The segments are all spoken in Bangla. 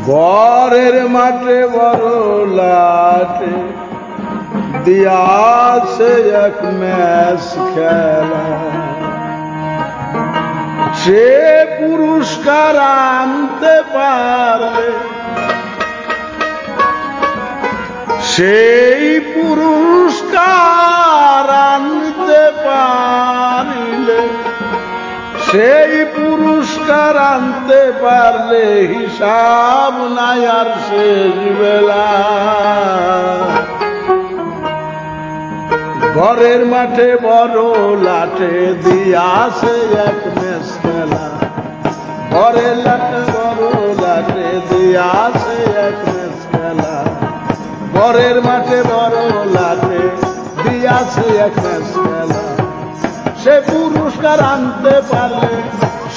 ঘরের মাঠে বড় লাটে দিয়াছে এক ম্যাচ খেলা, সে পুরস্কার আনতে পারলে, সেই পুরস্কার আনতে পারলে, সেই পুরস্কার আনতে পারলে হিসাব নাই আর শেষ বেলা। ঘরের মাঠে বড় লাটে দিয়াছে এক ম্যাচ খেলা, ঘরের লাটে বড় লাটে দিয়াছে এক ম্যাচ খেলা, ঘরের মাঠে বড় লাটে দিয়াছে এক ম্যাচ খেলা, সে পুরস্কার আনতে পারলে,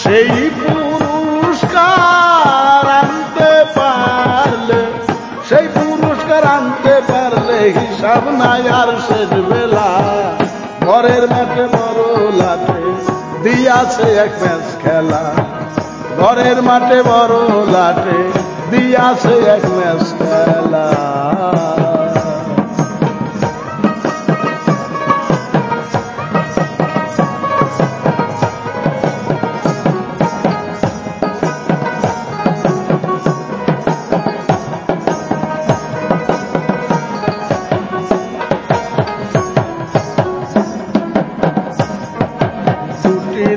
সেই পুরস্কার আনতে পারলে, সেই পুরস্কার আনতে পারলে হিসাব নাই আর শেষ বেলা। ঘরের মাঠে বড় লাটে দিয়াছে এক ম্যাচ খেলা, ঘরের মাঠে বড় লাটে দিয়াছে এক ম্যাচ খেলা।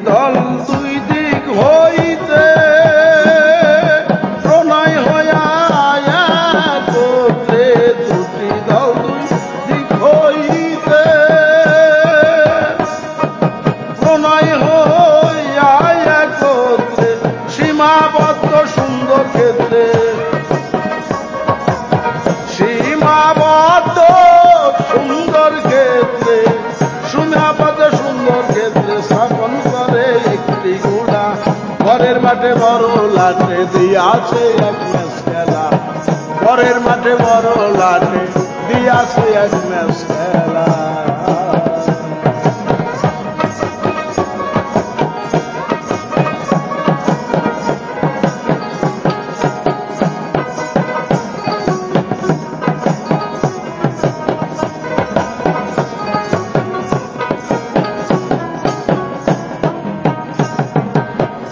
দল দুই দিক হইতে প্রণয় হইয়া করতে, দুটি দল দুই দিক হইতে প্রণয় হইয়া করতে, সীমাবদ্ধ সুন্দর ক্ষেত্রে, সীমাবদ্ধ সুন্দর ক্ষেত্রে, সীমাবদ্ধ সুন্দর ক্ষেত্রে স্থাপন করে একটি ঘোড়া। ঘরের মাঠে বড় লাটে দিয়াছে এক ম্যাচ খেলা, ঘরের মাঠে বড় লাটে দিয়াছে এক ম্যাচ খেলা।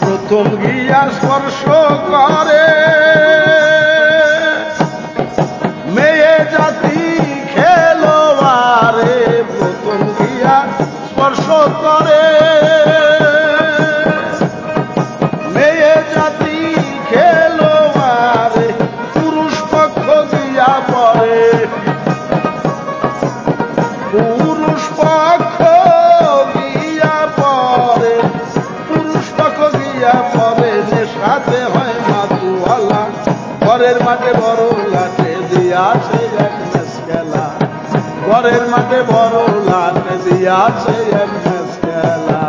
প্রথম গিয়া স্পর্শ করে মেয়ে জাতি খেলোয়ারে, প্রথম গিয়া স্পর্শ করে মেয়ে জাতি খেলোয়ারে, পুরুষ পক্ষ গিয়া পড়ে, পুরুষ পক্ষ গিয়া পড়ে, পুরুষ পক্ষ গিয়া পড়ে, সাথে হয় মাতুয়ালা। ঘরের মাঠে বড় লাটে দিয়াছে এক ম্যাচ খেলা, ঘরের মাঠে বড় লাটে দিয়াছে এক ম্যাচ খেলা।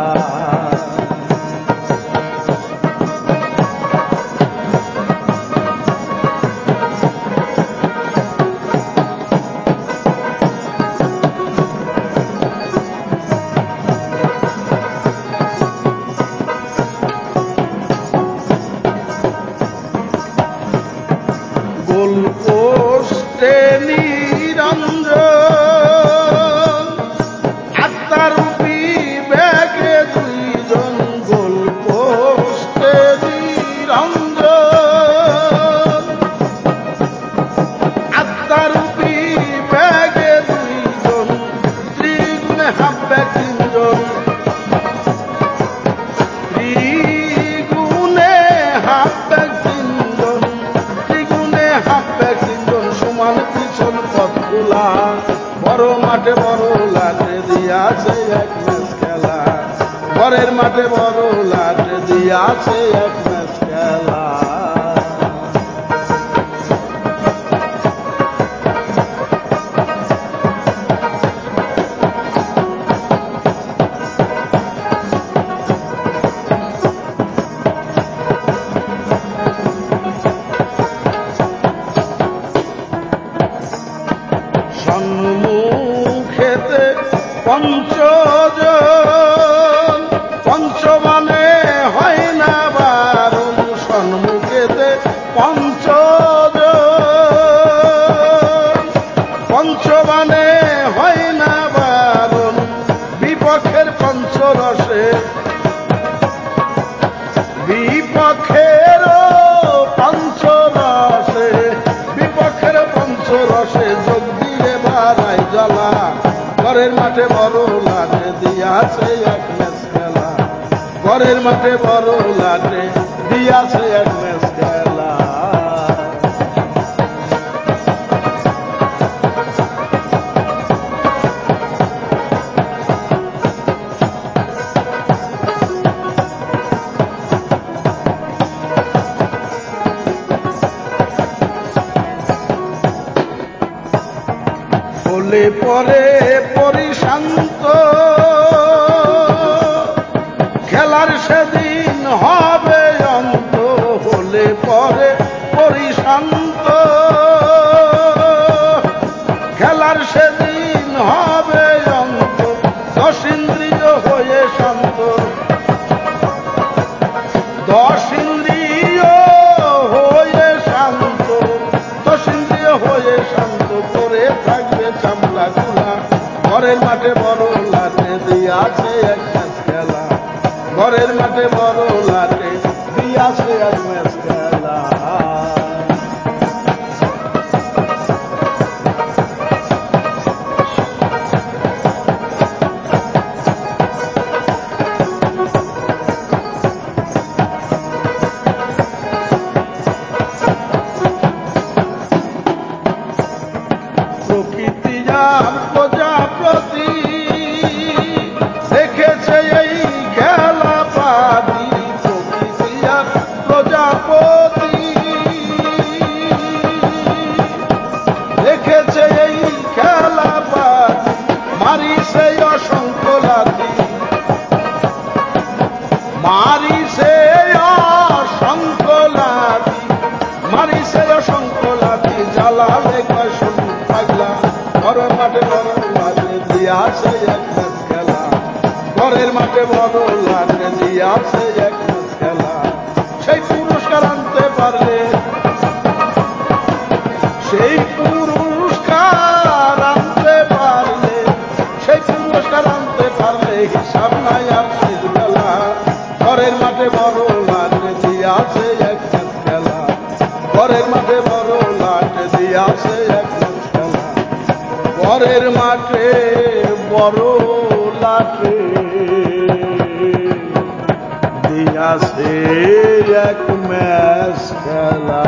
গোলপোস্টে নিরঞ্জন, আত্মারূপী ব্যাগে দুইজন, গোলপোস্টে নিরঞ্জন, আত্মারূপী ব্যাগে দুইজন, ত্রিগুণে হাফ ব্যাগ তিনজন, ত্রিগুণে হাফ ব্যাগ তিনজন, ত্রিগুণে হাফ ব্যাগ তিনজন, সমান পিছন পথ খোলা। বড় মাঠে বড় লাটে দিয়াছে এক ম্যাচ খেলা, ঘরের মাঠে বড় লাটে দিয়াছে এক ম্যাচ খেলা। সম্মুখেতে পঞ্চজন পঞ্চবানে হয় না বারণ সন্মুখেতে পঞ্চজন পঞ্চবানে হয় না বারণ বিপক্ষের পঞ্চরসে বিপক্ষের পঞ্চরসে বিপক্ষের পঞ্চরসে যোগ দিয়ে বাড়াই জ্বালা ঘরের মাঠে বড় লাটে দিয়াছে এক ম্যাচ খেলা ঘরের মাঠে বড় লাটে দিয়াছে এক ম্যাচ খেলা বলে পরে পরিশান্ত খেলার সেদিন হবে অন্ত হলে পরে পরিশান্ত খেলার সেদিন হবে অন্ত দশ ইন্দ্রিয় হয়ে শান্ত দশ ইন্দ্রিয় হয়ে শান্ত দশ ইন্দ্রিয় হয়ে শান্ত করে থাকবে চামড়া গুলা ঘরের মাঠে বড় লাটে দিয়াছে এক ম্যাচ খেলা ঘরের মাঠে বড় লাটে দিয়াছে এক ম্যাচ খেলা প্রকৃতি আর প্রজাপতি দেখেছে এই খেলা পাতি প্রকৃতি আর প্রজাপতি দেখেছে এই খেলা পাতি মারিছে অসংখ্য লাথি মারিছে অসংখ্য লাথি মারিছে অসংখ্য লাথি জ্বালালে কয় পাগলা ঘরের মাঠে বড় লাটে দিয়াছে এক ম্যাচ খেলা ঘরের মাঠে বড় লাটে দিয়াছে এক ম্যাচ খেলা সেই পুরস্কার আনতে পারলে সেই পুরস্কার আনতে পারলে সেই পুরস্কার আনতে পারলে হিসাব নাই আর শেষ বেলা ঘরের মাঠে বড় লাটে দিয়াছে এক ম্যাচ খেলা ঘরের মাঠে বড় লাটে দিয়াছে এক ম্যাচ খেলা ঘরের মাঠে বড় লাটে দিয়াছে এক ম্যাচ খেলা।